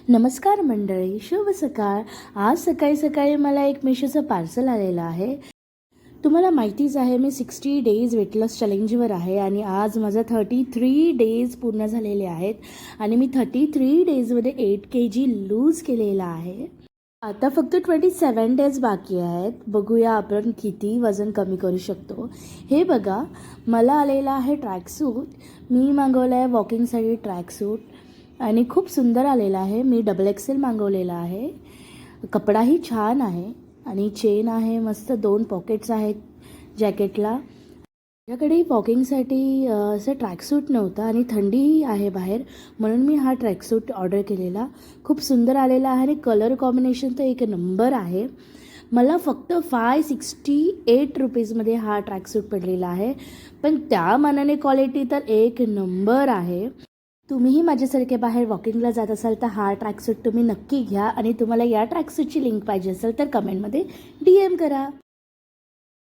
नमस्कार मंडळी, शुभ सकाळ. आज सकाळी सकाळी मला एक मिशोचं पार्सल आलेलं आहे. तुम्हाला माहितीच आहे मी 60 डेज वेट लॉस चॅलेंजवर आहे आणि आज माझं 33 डेज पूर्ण झालेले आहेत आणि मी 33 डेजमध्ये 8 kg लूज केलेला आहे. आता फक्त 27 डेज बाकी आहेत. बघूया आपण किती वजन कमी करू शकतो. हे बघा, मला आलेला आहे ट्रॅकसूट. मी मागवलं आहे वॉकिंगसाठी ट्रॅकसूट आणि खूप सुंदर आलेला आहे. मी XXL मागवलेला आहे. कपडाही छान आहे आणि चेन आहे, मस्त 2 पॉकेट्स आहेत जॅकेटला. माझ्याकडे वॉकिंगसाठी असं ट्रॅकसूट नव्हतं आणि थंडीही आहे बाहेर, म्हणून मी हा ट्रॅकसूट ऑर्डर केलेला. खूप सुंदर आलेला आहे आणि कलर कॉम्बिनेशन तर एक नंबर आहे. मला फक्त 568 रुपीजमध्ये हा ट्रॅकसूट पडलेला आहे, पण त्या मानाने क्वालिटी तर एक नंबर आहे. तुम्हीही माझ्यासारखे बाहेर वॉकिंगला जात असाल तर हा ट्रॅकसूट तुम्ही नक्की घ्या आणि तुम्हाला या ट्रॅकसूटची लिंक पाहिजे असेल तर कमेंटमध्ये DM करा.